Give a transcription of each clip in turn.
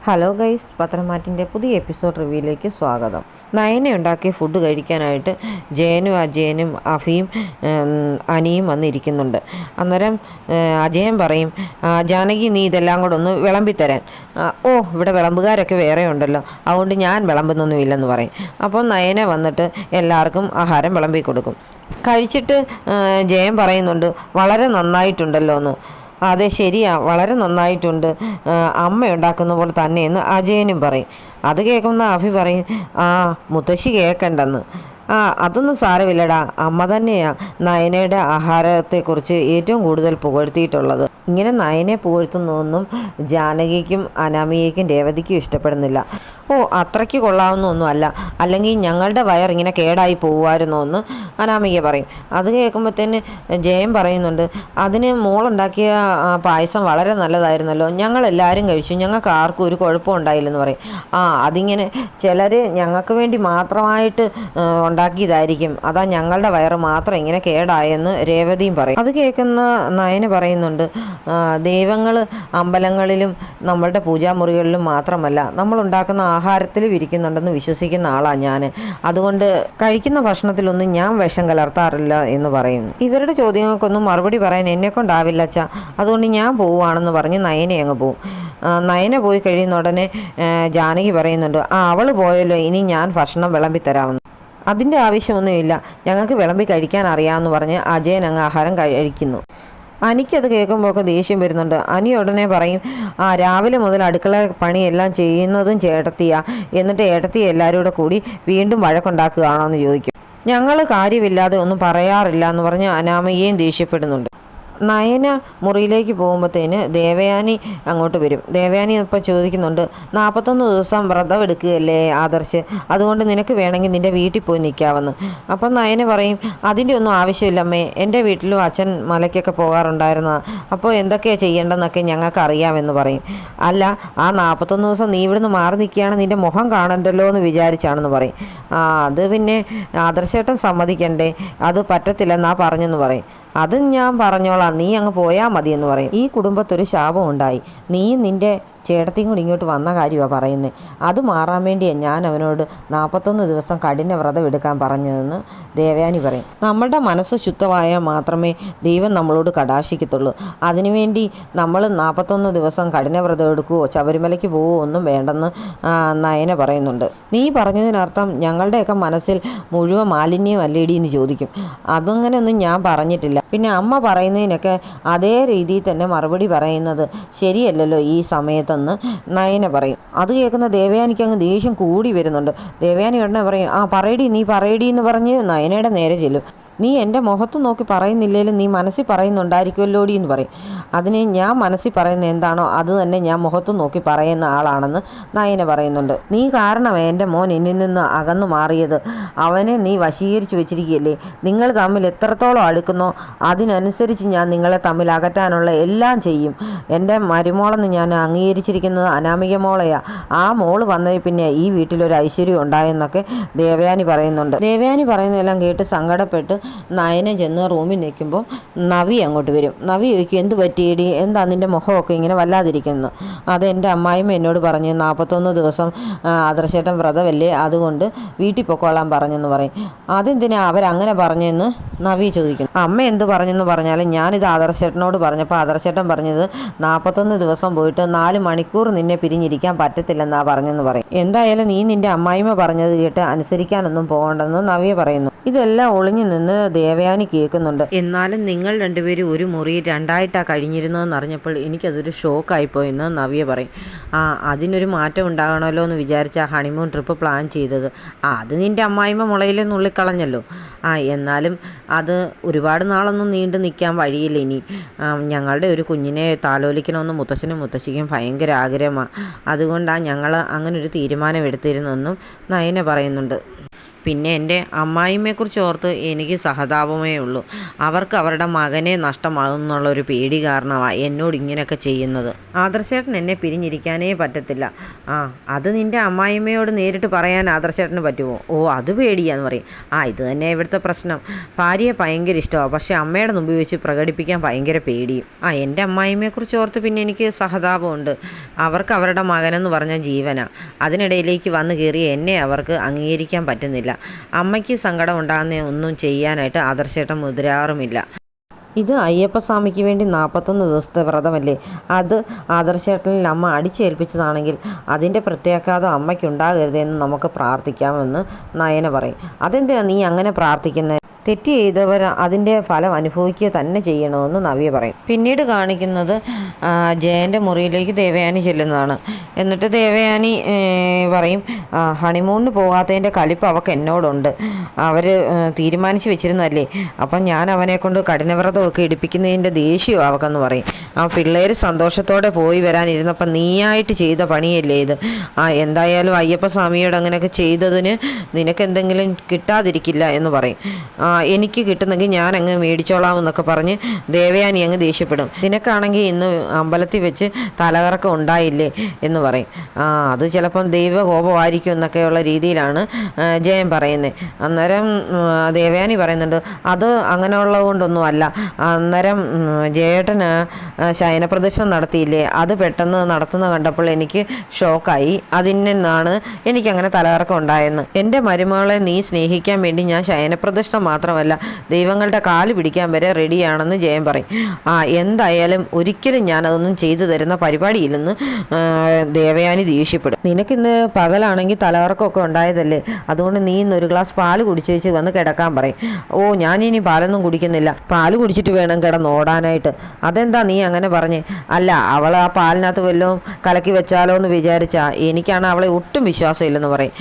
Hello guys, പത്രമാറ്റിൻ്റെ പുതിയ episode റിവ്യൂയിലേക്ക് സ്വാഗതം. നയന ഉണ്ടാക്കിയ ഫുഡ് കഴിക്കാനായിട്ട് ജയനും അജയനും അഫിയും അനിയും വന്നിരിക്കുന്നുണ്ട്. അന്നേരം അജയൻ പറയും, ജാനകി നീ ഇതെല്ലാം കൂടെ ഒന്ന് വിളമ്പിത്തരാൻ. ഇവിടെ വിളമ്പുകാരൊക്കെ വേറെ ഉണ്ടല്ലോ, അതുകൊണ്ട് ഞാൻ വിളമ്പുന്നൊന്നുമില്ലെന്ന് പറയും. അപ്പോൾ നയന വന്നിട്ട് എല്ലാവർക്കും ആഹാരം വിളമ്പി കൊടുക്കും. കഴിച്ചിട്ട് ജയൻ പറയുന്നുണ്ട്, വളരെ നന്നായിട്ടുണ്ടല്ലോ എന്ന്. അതെ, ശരിയാ, വളരെ നന്നായിട്ടുണ്ട്, അമ്മ ഉണ്ടാക്കുന്ന പോലെ തന്നെയെന്ന് അജയനും പറയും. അത് കേൾക്കുന്ന അഭി പറയും, മുത്തശ്ശി കേൾക്കണ്ടെന്ന്. അതൊന്നും സാരമില്ലടാ, അമ്മ തന്നെയാ നയനയുടെ ആഹാരത്തെക്കുറിച്ച് ഏറ്റവും കൂടുതൽ പുകഴ്ത്തിയിട്ടുള്ളത്. ഇങ്ങനെ നയനെ പുകഴ്ത്തുന്നതൊന്നും ജാനകിക്കും അനാമികയ്ക്കും രേവതിക്കും ഇഷ്ടപ്പെടുന്നില്ല. അത്രയ്ക്ക് കൊള്ളാവുന്നൊന്നും അല്ല, അല്ലെങ്കിൽ ഞങ്ങളുടെ വയറിങ്ങനെ കേടായി പോകുമായിരുന്നോ എന്ന് അനാമിക പറയും. അത് കേൾക്കുമ്പോഴത്തേന് ജയൻ പറയുന്നുണ്ട്, അതിന് മോളുണ്ടാക്കിയ പായസം വളരെ നല്ലതായിരുന്നല്ലോ, ഞങ്ങളെല്ലാവരും കഴിച്ചു, ഞങ്ങൾക്ക് ആർക്കും ഒരു കുഴപ്പമുണ്ടായില്ലെന്ന് പറയും. അതിങ്ങനെ ചിലർ ഞങ്ങൾക്ക് വേണ്ടി മാത്രമായിട്ട് ഉണ്ടാക്കിയതായിരിക്കും, അതാ ഞങ്ങളുടെ വയറ് മാത്രം ഇങ്ങനെ കേടായെന്ന് രേവതിയും പറയും. അത് കേൾക്കുന്ന നയന് പറയുന്നുണ്ട്, ദൈവങ്ങൾ അമ്പലങ്ങളിലും നമ്മളുടെ പൂജാമുറികളിലും മാത്രമല്ല നമ്മളുണ്ടാക്കുന്ന ആഹാരത്തിലും ഇരിക്കുന്നുണ്ടെന്ന് വിശ്വസിക്കുന്ന ആളാണ് ഞാൻ. അതുകൊണ്ട് കഴിക്കുന്ന ഭക്ഷണത്തിലൊന്നും ഞാൻ വിഷം കലർത്താറില്ല എന്ന് പറയുന്നു. ഇവരുടെ ചോദ്യങ്ങൾക്കൊന്നും മറുപടി പറയാൻ എന്നെക്കൊണ്ടാവില്ല അച്ഛാ, അതുകൊണ്ട് ഞാൻ പോവുകയാണെന്ന് പറഞ്ഞ് നയനെ അങ്ങ് പോവും. നയന പോയി കഴിയുന്ന ഉടനെ ജാനകി പറയുന്നുണ്ട്, അവൾ പോയല്ലോ, ഇനി ഞാൻ ഭക്ഷണം വിളമ്പിത്തരാമെന്ന്. അതിൻ്റെ ആവശ്യമൊന്നുമില്ല, ഞങ്ങൾക്ക് വിളമ്പി കഴിക്കാൻ അറിയാമെന്ന് പറഞ്ഞ് അജയൻ അങ്ങ് ആഹാരം കഴിക്കുന്നു. അനിക്കത് കേൾക്കുമ്പോഴൊക്കെ ദേഷ്യം വരുന്നുണ്ട്. അനി ഉടനെ പറയും, രാവിലെ മുതൽ അടുക്കള പണിയെല്ലാം ചെയ്യുന്നതും ചേട്ടത്തിയാ, എന്നിട്ട് ഏട്ടത്തിയെ എല്ലാവരും കൂടി വീണ്ടും വഴക്കുണ്ടാക്കുകയാണോ എന്ന് ചോദിക്കും. ഞങ്ങൾ കാര്യമില്ലാതെ ഒന്നും പറയാറില്ല എന്ന് പറഞ്ഞ് അനാമികയും ദേഷ്യപ്പെടുന്നുണ്ട്. നയന മുറിയിലേക്ക് പോകുമ്പോഴത്തേന് ദേവയാനി അങ്ങോട്ട് വരും. ദേവയാനി ഇപ്പോൾ ചോദിക്കുന്നുണ്ട്, 41 ദിവസം വ്രതം എടുക്കുകയല്ലേ ആദർശ്, അതുകൊണ്ട് നിനക്ക് വേണമെങ്കിൽ നിൻ്റെ വീട്ടിൽ പോയി നിൽക്കാമെന്ന്. അപ്പം നയന പറയും, അതിൻ്റെ ഒന്നും ആവശ്യമില്ലമ്മേ, എൻ്റെ വീട്ടിലും അച്ഛൻ മലയ്ക്കൊക്കെ പോകാറുണ്ടായിരുന്നു, അപ്പോൾ എന്തൊക്കെയാണ് ചെയ്യേണ്ടതെന്നൊക്കെ ഞങ്ങൾക്ക് അറിയാമെന്ന് പറയും. അല്ല, 41 ദിവസം നീ ഇവിടുന്ന് മാറി നിൽക്കുകയാണ്, നിൻ്റെ മുഖം കാണണ്ടല്ലോ എന്ന് വിചാരിച്ചാണെന്ന് പറയും. അത് പിന്നെ ആദർശേട്ടൻ സമ്മതിക്കണ്ടേ, അത് പറ്റത്തില്ലെന്നാ പറഞ്ഞെന്ന് പറയും. അത് ഞാൻ പറഞ്ഞോളാം, നീ അങ്ങ് പോയാൽ മതിയെന്ന് പറയും. ഈ കുടുംബത്തൊരു ശാപം ഉണ്ടായി, നീയും നിൻ്റെ ചേട്ടത്തിയും കൂടി ഇങ്ങോട്ട് വന്ന കാര്യമാണ് പറയുന്നത്. അത് മാറാൻ വേണ്ടിയാണ് ഞാൻ അവനോട് 41 ദിവസം കഠിന വ്രതം എടുക്കാൻ പറഞ്ഞതെന്ന് ദേവയാനി പറയും. നമ്മളുടെ മനസ്സ് ശുദ്ധമായാൽ മാത്രമേ ദൈവം നമ്മളോട് കടാക്ഷിക്കത്തുള്ളൂ. അതിനുവേണ്ടി നമ്മൾ 41 ദിവസം കഠിന വ്രതം എടുക്കുകയോ ശബരിമലയ്ക്ക് പോവുകയോ ഒന്നും വേണ്ടെന്ന് നയന പറയുന്നുണ്ട്. നീ പറഞ്ഞതിനർത്ഥം ഞങ്ങളുടെയൊക്കെ മനസ്സിൽ മുഴുവൻ മാലിന്യം അല്ലേടി എന്ന് ചോദിക്കും. അതങ്ങനെയൊന്നും ഞാൻ പറഞ്ഞിട്ടില്ല. പിന്നെ അമ്മ പറയുന്നതിനൊക്കെ അതേ രീതിയിൽ തന്നെ മറുപടി പറയുന്നത് ശരിയല്ലല്ലോ ഈ സമയത്ത് എന്ന് നയന പറയും. അത് കേൾക്കുന്ന ദേവയാനിക്ക് അങ്ങ് ദേഷ്യം കൂടി വരുന്നുണ്ട്. ദേവയാനി ഉടനെ പറയും, നീ പറയടി എന്ന് പറഞ്ഞ് നയനയുടെ നേരെ ചെല്ലും. നീ എൻ്റെ മുഖത്ത് നോക്കി പറയുന്നില്ലേലും നീ മനസ്സിൽ പറയുന്നുണ്ടായിരിക്കുമല്ലോടി എന്ന് പറയും. അതിന് ഞാൻ മനസ്സിൽ പറയുന്ന എന്താണോ അത് തന്നെ ഞാൻ മുഖത്ത് നോക്കി പറയുന്ന ആളാണെന്ന് നയന പറയുന്നുണ്ട്. നീ കാരണമേ എൻ്റെ മോൻ എന്നിൽ നിന്ന് അകന്നു മാറിയത്, അവനെ നീ വശീകരിച്ച് വെച്ചിരിക്കുകയല്ലേ. നിങ്ങൾ തമ്മിൽ എത്രത്തോളം അടുക്കുന്നോ അതിനനുസരിച്ച് ഞാൻ നിങ്ങളെ തമ്മിൽ അകറ്റാനുള്ള എല്ലാം ചെയ്യും. എൻ്റെ മരുമോളെന്ന് ഞാൻ അംഗീകരിച്ചിരിക്കുന്നത് അനാമിക മോളെയാ. ആ മോള് വന്നതിൽ പിന്നെ ഈ വീട്ടിലൊരു ഐശ്വര്യം ഉണ്ടായെന്നൊക്കെ ദേവയാനി പറയുന്നുണ്ട്. ദേവയാനി പറയുന്നതെല്ലാം കേട്ട് സങ്കടപ്പെട്ട് നയനെ ചെന്ന് റൂമിൽ നിൽക്കുമ്പോൾ നവി അങ്ങോട്ട് വരും. നവി ചോദിക്കും, എന്ത് പറ്റിയടി, എന്താ നിൻ്റെ മുഖമൊക്കെ ഇങ്ങനെ വല്ലാതിരിക്കുന്നത്? അത് എൻ്റെ അമ്മായിമ്മ എന്നോട് പറഞ്ഞ് 41 ദിവസം ആദർശേട്ടൻ വ്രതമല്ലേ, അതുകൊണ്ട് വീട്ടിൽ പൊക്കോളാൻ പറഞ്ഞെന്ന് പറയും. അതെന്തിനാ അവരങ്ങനെ പറഞ്ഞെന്ന് നവി ചോദിക്കുന്നു. അമ്മ എന്ത് പറഞ്ഞെന്ന് പറഞ്ഞാലും ഞാനിത് ആദർശേട്ടനോട് പറഞ്ഞപ്പോൾ ആദർശേട്ടൻ പറഞ്ഞത് 41 ദിവസം പോയിട്ട് 4 മണിക്കൂർ നിന്നെ പിരിഞ്ഞിരിക്കാൻ പറ്റത്തില്ലെന്നാ പറഞ്ഞെന്ന് പറയും. എന്തായാലും നീ നിൻ്റെ അമ്മായിമ്മ പറഞ്ഞത് കേട്ട് അനുസരിക്കാനൊന്നും പോകണ്ടെന്ന് നവിയെ പറയുന്നു. ഇതെല്ലാം ഒളിഞ്ഞു നിന്ന് ദേവയാനി കേൾക്കുന്നുണ്ട്. എന്നാലും നിങ്ങൾ രണ്ടുപേരും ഒരു മുറി 2ആയിട്ടാണ് കഴിഞ്ഞിരുന്നതെന്ന് അറിഞ്ഞപ്പോൾ എനിക്കതൊരു ഷോക്കായിപ്പോയെന്ന് നവിയ പറയും. അതിനൊരു മാറ്റം ഉണ്ടാകണമല്ലോ എന്ന് വിചാരിച്ച ഹണിമൂൺ ട്രിപ്പ് പ്ലാൻ ചെയ്തത്. അത് നിൻ്റെ അമ്മായിമ്മ മുളയിലെ നുള്ളിക്കളഞ്ഞല്ലോ. എന്നാലും അത് ഒരുപാട് നാളൊന്നും നീണ്ടു നിൽക്കാൻ വഴിയില്ല. ഇനി ഞങ്ങളുടെ ഒരു കുഞ്ഞിനെ താലോലിക്കണമെന്ന് മുത്തശ്ശനും മുത്തശ്ശിക്കും ഭയങ്കര ആഗ്രഹമാണ്. അതുകൊണ്ടാണ് ഞങ്ങൾ അങ്ങനൊരു തീരുമാനം എടുത്തിരുന്നതെന്നും നയന പറയുന്നുണ്ട്. പിന്നെ എൻ്റെ അമ്മായിമ്മയെക്കുറിച്ച് ഓർത്ത് എനിക്ക് സഹതാപമേ ഉള്ളൂ. അവർക്ക് അവരുടെ മകനെ നഷ്ടമാകുമെന്നുള്ളൊരു പേടി കാരണമാണ് എന്നോട് ഇങ്ങനെയൊക്കെ ചെയ്യുന്നത്. ആദർശേട്ടൻ എന്നെ പിരിഞ്ഞിരിക്കാനേ പറ്റത്തില്ല. അത് നിൻ്റെ അമ്മായിമ്മയോട് നേരിട്ട് പറയാൻ ആദർശേട്ടന് പറ്റുമോ? ഓ, അത് പേടിയാന്ന് പറയും. ഇത് തന്നെ ഇവിടുത്തെ പ്രശ്നം. ഭാര്യയെ ഭയങ്കര ഇഷ്ടമാണ്, പക്ഷേ അമ്മയുടെ മുമ്പിൽ വെച്ച് പ്രകടിപ്പിക്കാൻ ഭയങ്കര പേടിയും. എൻ്റെ അമ്മായിമ്മയെക്കുറിച്ച് ഓർത്ത് പിന്നെ എനിക്ക് സഹതാപമുണ്ട്. അവർക്ക് അവരുടെ മകനെന്ന് പറഞ്ഞാൽ ജീവനാ. അതിനിടയിലേക്ക് വന്ന് കയറി എന്നെ അവർക്ക് അംഗീകരിക്കാൻ പറ്റുന്നില്ല. അമ്മയ്ക്ക് സങ്കടം ഉണ്ടാകുന്ന ഒന്നും ചെയ്യാനായിട്ട് ആദർശേട്ടൻ മുതിരാറുമില്ല. ഇത് അയ്യപ്പസ്വാമിക്ക് വേണ്ടി 41 ദിവസത്തെ വ്രതമല്ലേ? അത് ആദർശേട്ടനിൽ അമ്മ അടിച്ചേൽപ്പിച്ചതാണെങ്കിൽ അതിൻ്റെ പ്രത്യാഘാതം അമ്മയ്ക്കുണ്ടാകരുതെന്ന് നമുക്ക് പ്രാർത്ഥിക്കാമെന്ന് നയന പറയും. അതെന്തിനാ നീ അങ്ങനെ പ്രാർത്ഥിക്കുന്നത്? തെറ്റ് ചെയ്തവർ അതിൻ്റെ ഫലം അനുഭവിക്കുക തന്നെ ചെയ്യണമെന്ന് നവ്യ പറയും. പിന്നീട് കാണിക്കുന്നത് ജയൻ്റെ മുറിയിലേക്ക് ദേവയാനി ചെല്ലുന്നതാണ്. എന്നിട്ട് ദേവയാനി പറയും, ഹണിമൂണിന് പോകാത്തതിൻ്റെ കലിപ്പ് അവൾക്ക് എന്നോടുണ്ട്. അവർ തീരുമാനിച്ച് വെച്ചിരുന്നല്ലേ, അപ്പം ഞാൻ അവനെ കൊണ്ട് കഠിനവ്രതമൊക്കെ എടുപ്പിക്കുന്നതിൻ്റെ ദേഷ്യവും അവൾക്കെന്ന് പറയും. പിള്ളേർ സന്തോഷത്തോടെ പോയി വരാനിരുന്നപ്പം നീയായിട്ട് ചെയ്ത പണിയല്ലേ ഇത്. എന്തായാലും അയ്യപ്പസ്വാമിയോട് അങ്ങനെയൊക്കെ ചെയ്തതിന് നിനക്കെന്തെങ്കിലും കിട്ടാതിരിക്കില്ല എന്ന് പറയും. എനിക്ക് കിട്ടുന്നെങ്കിൽ ഞാൻ അങ്ങ് മേടിച്ചോളാം എന്നൊക്കെ പറഞ്ഞ് ദേവയാനി അങ്ങ് ദേഷ്യപ്പെടും. നിനക്കാണെങ്കിൽ ഇന്ന് അമ്പലത്തിൽ വെച്ച് തലകറക്കം ഉണ്ടായില്ലേ എന്ന് പറയും. അത് ചിലപ്പം ദൈവകോപമായിരിക്കും എന്നൊക്കെയുള്ള രീതിയിലാണ് ജയൻ പറയുന്നത്. അന്നേരം ദേവയാനി പറയുന്നുണ്ട്, അത് അങ്ങനെയുള്ളത് കൊണ്ടൊന്നും അല്ല. അന്നേരം ജയേട്ടന് ശയനപ്രദർശനം നടത്തിയില്ലേ, അത് പെട്ടെന്ന് നടത്തുന്ന കണ്ടപ്പോൾ എനിക്ക് ഷോക്കായി. അതിൽ നിന്നാണ് എനിക്കങ്ങനെ തലകറക്കം ഉണ്ടായെന്ന്. എൻ്റെ മരുമകളെ നീ സ്നേഹിക്കാൻ വേണ്ടി ഞാൻ ശയനപ്രദർശനം മാത്രമല്ല ദൈവങ്ങളുടെ കാല് പിടിക്കാൻ വരെ റെഡിയാണെന്ന് ജയൻ പറയും. എന്തായാലും ഒരിക്കലും ഞാനതൊന്നും ചെയ്തു തരുന്ന പരിപാടിയില്ലെന്ന് ദേവയാനി ദേഷ്യപ്പെടും. നിനക്കിന്ന് പകലാണെങ്കിൽ തലകറക്കമൊക്കെ ഉണ്ടായതല്ലേ, അതുകൊണ്ട് നീ ഇന്നൊരു ഗ്ലാസ് പാല് കുടിച്ചേച്ച് വന്ന് കിടക്കാൻ പറയും. ഞാനിനി പാലൊന്നും കുടിക്കുന്നില്ല, പാല് കുടിച്ചിട്ട് വേണം കിടന്നോടാനായിട്ട്. അതെന്താ നീ അങ്ങനെ പറഞ്ഞ്? അല്ല, അവൾ ആ പാലിനകത്ത് വല്ലതും കലക്കി വെച്ചാലോ എന്ന് വിചാരിച്ചാ. എനിക്കാണ് അവളെ ഒട്ടും വിശ്വാസമില്ലെന്ന് പറയും.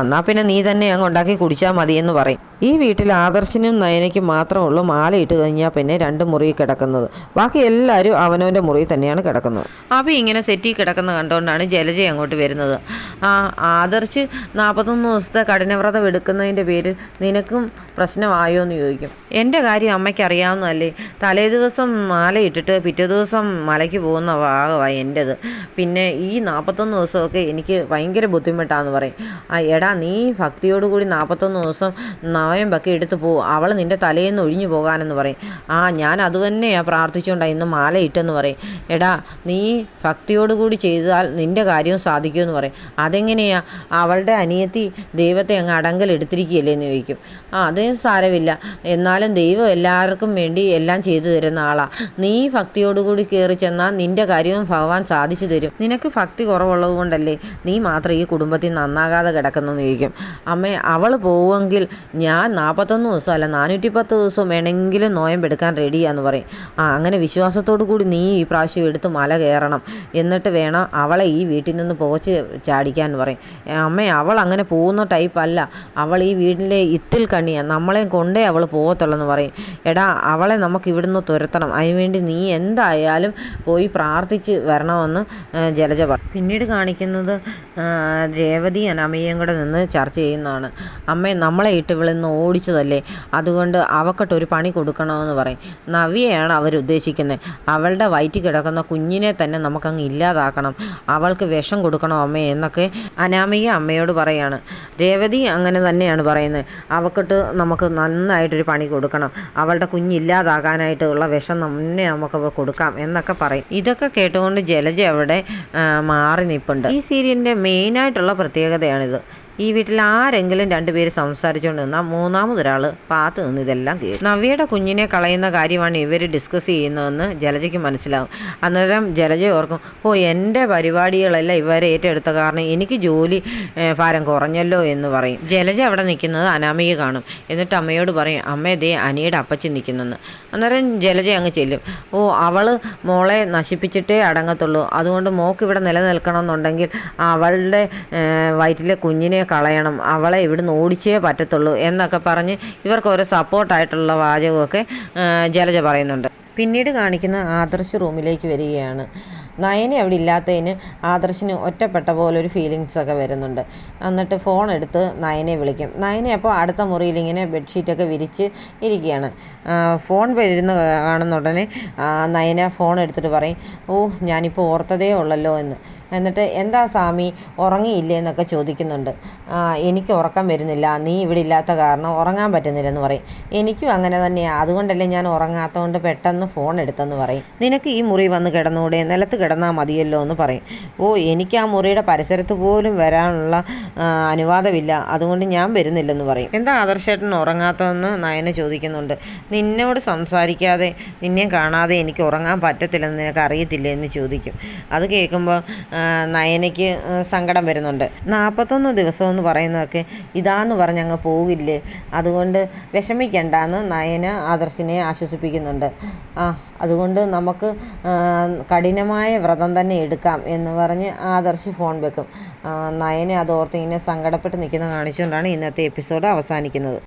എന്നാൽ പിന്നെ നീ തന്നെ അങ്ങ് ഉണ്ടാക്കി കുടിച്ചാൽ മതിയെന്ന് പറയും. ഈ വീട്ടിൽ ആദർശനും നയനയ്ക്കും മാത്രമുള്ളൂ മാലയിട്ട് കഴിഞ്ഞാൽ പിന്നെ 2 മുറിയിൽ കിടക്കുന്നത്. ബാക്കി എല്ലാവരും അവനവൻ്റെ മുറിയിൽ തന്നെയാണ് കിടക്കുന്നത്. അപ്പോൾ ഇങ്ങനെ സെറ്റിൽ കിടക്കുന്ന കണ്ടുകൊണ്ടാണ് ജലജ അങ്ങോട്ട് വരുന്നത്. ആദർശ് 41 ദിവസത്തെ കഠിനവ്രതം എടുക്കുന്നതിൻ്റെ പേരിൽ നിനക്കും പ്രശ്നമായോ എന്ന് ചോദിക്കും. എൻ്റെ കാര്യം അമ്മയ്ക്ക് അറിയാവുന്നതല്ലേ. തലേ ദിവസം മാലയിട്ടിട്ട് പിറ്റേ ദിവസം മലയ്ക്ക് പോകുന്ന ഭാഗമായി എൻ്റെത്. പിന്നെ ഈ 41 ദിവസമൊക്കെ എനിക്ക് ഭയങ്കര ബുദ്ധിമുട്ടാണെന്ന് പറയും. എടാ, നീ ഭക്തിയോടുകൂടി 41 ദിവസം നോയമ്പൊക്കെ എടുത്ത് പോകും, അവൾ നിൻ്റെ തലേന്ന് ഒഴിഞ്ഞു പോകാനെന്ന് പറയും. ഞാൻ അത് തന്നെയാണ് പ്രാർത്ഥിച്ചുകൊണ്ടാണ് ഇന്ന് മാല ഇട്ടെന്ന് പറയും. എടാ, നീ ഭക്തിയോടുകൂടി ചെയ്താൽ നിൻ്റെ കാര്യവും സാധിക്കുമെന്ന് പറയും. അതെങ്ങനെയാ? അവളുടെ അനിയത്തി ദൈവത്തെ അങ്ങ് അടങ്കലെടുത്തിരിക്കുകയല്ലേ എന്ന് ചോദിക്കും. അത് സാരമില്ല, എന്നാലും ദൈവം എല്ലാവർക്കും വേണ്ടി എല്ലാം ചെയ്തു തരുന്ന ആളാണ്. നീ ഭക്തിയോടുകൂടി കയറി ചെന്നാൽ നിൻ്റെ കാര്യവും ഭഗവാൻ സാധിച്ചു തരും. നിനക്ക് ഭക്തി കുറവുള്ളത് കൊണ്ടല്ലേ നീ മാത്രം ഈ കുടുംബത്തിൽ നന്നാകാതെ കിടക്കുന്നതെന്ന് ചോദിക്കും. അമ്മേ, അവൾ പോവുമെങ്കിൽ ഞാൻ 41 ദിവസം അല്ല 410 ദിവസം വേണമെങ്കിലും നോയമ്പെടുക്കാൻ റെഡിയാന്ന് പറയും. അങ്ങനെ വിശ്വാസത്തോടു കൂടി നീ ഈ പ്രാവശ്യം എടുത്ത് മല കയറണം, എന്നിട്ട് വേണം അവളെ ഈ വീട്ടിൽ നിന്ന് പോച്ച് ചാടിക്കാൻ പറയും. അമ്മേ, അവൾ അങ്ങനെ പോകുന്ന ടൈപ്പ് അല്ല, അവൾ ഈ വീട്ടിലെ ഇത്തിൽ കണ്ണിയാണ്, നമ്മളെ കൊണ്ടേ അവൾ പോകത്തുള്ളെന്ന് പറയും. എടാ, അവളെ നമുക്ക് ഇവിടുന്ന് തുരത്തണം, അതിനുവേണ്ടി നീ എന്തായാലും പോയി പ്രാർത്ഥിച്ച് വരണമെന്ന് ജലജ പറയും. പിന്നീട് കാണിക്കുന്നത് രേവതി അനാമികയും കൂടെ നിന്ന് ചർച്ച ചെയ്യുന്നതാണ്. അമ്മേ, നമ്മളെ ഇട്ട് ഇവിടുന്ന് ഓടിച്ചതല്ലേ, അതുകൊണ്ട് അവക്കൊട്ടൊരു പണി കൊടുക്കണമെന്ന് പറയും. നവ്യയാണ് അവരുദ്ദേശിക്കുന്നത്. അവളുടെ വയറ്റിൽ കിടക്കുന്ന കുഞ്ഞിനെ തന്നെ നമുക്കങ്ങ് ഇല്ലാതാക്കണം, അവൾക്ക് വിഷം കൊടുക്കണം അമ്മേ എന്നൊക്കെ അനാമിക അമ്മയോട് പറയാണ്. രേവതി അങ്ങനെ തന്നെയാണ് പറയുന്നത്. അവക്കൊട്ട് നമുക്ക് നന്നായിട്ടൊരു പണി കൊടുക്കണം, അവളുടെ കുഞ്ഞില്ലാതാകാനായിട്ടുള്ള വിഷം തന്നെ നമുക്ക് കൊടുക്കാം എന്നൊക്കെ പറയും. ഇതൊക്കെ കേട്ടുകൊണ്ട് ജലജ അവിടെ മാറി നിൽപ്പുണ്ട്. ഈ സീരിയലിൻ്റെ മെയിനായിട്ടുള്ള പ്രത്യേകതയാണിത്. ഈ വീട്ടിൽ ആരെങ്കിലും 2 പേര് സംസാരിച്ചുകൊണ്ട് നിന്നാൽ മൂന്നാമതൊരാൾ പാത്ത് നിന്ന് ഇതെല്ലാം കേൾക്കും. നവ്യയുടെ കുഞ്ഞിനെ കളയുന്ന കാര്യമാണ് ഇവർ ഡിസ്കസ് ചെയ്യുന്നതെന്ന് ജലജയ്ക്ക് മനസ്സിലാവും. അന്നേരം ജലജ ഓർക്കും, എൻ്റെ പരിപാടികളെല്ലാം ഇവരെ ഏറ്റെടുത്ത കാരണം എനിക്ക് ജോലി ഭാരം കുറഞ്ഞല്ലോ എന്ന് പറയും. ജലജ അവിടെ നിൽക്കുന്നത് അനാമിക കാണും. എന്നിട്ട് അമ്മയോട് പറയും, അമ്മേ ദേ അനിയുടെ അപ്പച്ചൻ നിൽക്കുന്നെന്ന്. അന്നേരം ജലജ അങ്ങ് ചെല്ലും. അവൾ മോളെ നശിപ്പിച്ചിട്ടേ അടങ്ങത്തുള്ളൂ, അതുകൊണ്ട് മോക്ക് ഇവിടെ നിലനിൽക്കണമെന്നുണ്ടെങ്കിൽ അവളുടെ വയറ്റിലെ കുഞ്ഞിനെ കളയണം, അവളെ ഇവിടുന്ന് ഓടിച്ചേ പറ്റത്തുള്ളൂ എന്നൊക്കെ പറഞ്ഞ് ഇവർക്ക് ഓരോ സപ്പോർട്ടായിട്ടുള്ള വാചകമൊക്കെ ജലജ പറയുന്നുണ്ട്. പിന്നീട് കാണിക്കുന്ന ആദർശ് റൂമിലേക്ക് വരികയാണ്. നയന അവിടെ ഇല്ലാത്തതിന് ആദർശിന് ഒറ്റപ്പെട്ട പോലെ ഒരു ഫീലിങ്സൊക്കെ വരുന്നുണ്ട്. എന്നിട്ട് ഫോൺ എടുത്ത് നയനെ വിളിക്കും. നയന അപ്പോൾ അടുത്ത മുറിയിൽ ഇങ്ങനെ ബെഡ്ഷീറ്റൊക്കെ വിരിച്ച് ഇരിക്കുകയാണ്. ഫോൺ വരുന്ന കാണുന്ന ഉടനെ നയന ഫോൺ എടുത്തിട്ട് പറയും, ഓ ഞാനിപ്പോൾ ഓർത്തതേ ഉള്ളല്ലോ എന്ന്. എന്നിട്ട് എന്താ സ്വാമി ഉറങ്ങിയില്ലേ എന്നൊക്കെ ചോദിക്കുന്നുണ്ട്. എനിക്ക് ഉറക്കം വരുന്നില്ല, നീ ഇവിടെ ഇല്ലാത്ത കാരണം ഉറങ്ങാൻ പറ്റുന്നില്ലെന്ന് പറയും. എനിക്കും അങ്ങനെ തന്നെയാണ്, അതുകൊണ്ടല്ലേ ഞാൻ ഉറങ്ങാത്തതുകൊണ്ട് പെട്ടെന്ന് ഫോൺ എടുത്തെന്ന് പറയും. നിനക്ക് ഈ മുറി വന്ന് കിടന്നുകൂടെ, നിലത്ത് കിടന്നാൽ മതിയല്ലോ എന്ന് പറയും. ഓ എനിക്ക് ആ മുറിയുടെ പരിസരത്ത് പോലും വരാനുള്ള അനുവാദമില്ല, അതുകൊണ്ട് ഞാൻ വരുന്നില്ലെന്ന് പറയും. എന്താ ആദർശേട്ടൻ ഉറങ്ങാത്തതെന്ന് നയന ചോദിക്കുന്നുണ്ട്. നിന്നോട് സംസാരിക്കാതെ നിന്നെ കാണാതെ എനിക്ക് ഉറങ്ങാൻ പറ്റത്തില്ലെന്ന് നിനക്ക് അറിയത്തില്ലേ എന്ന് ചോദിക്കും. അത് കേൾക്കുമ്പോൾ നയനയ്ക്ക് സങ്കടം വരുന്നുണ്ട്. 41 ദിവസം എന്ന് പറയുന്നതൊക്കെ ഇതാന്ന് പറഞ്ഞ് അങ്ങ് പോകില്ലേ, അതുകൊണ്ട് വിഷമിക്കണ്ടെന്ന് നയന ആദർശിനെ ആശ്വസിപ്പിക്കുന്നുണ്ട്. അതുകൊണ്ട് നമുക്ക് കഠിനമായ വ്രതം തന്നെ എടുക്കാം എന്ന് പറഞ്ഞ് ആദർശ് ഫോൺ വെക്കും. നയനെ അതോർത്ത് ഇങ്ങനെ സങ്കടപ്പെട്ട് നിൽക്കുന്ന കാണിച്ചുകൊണ്ടാണ് ഇന്നത്തെ എപ്പിസോഡ് അവസാനിക്കുന്നത്.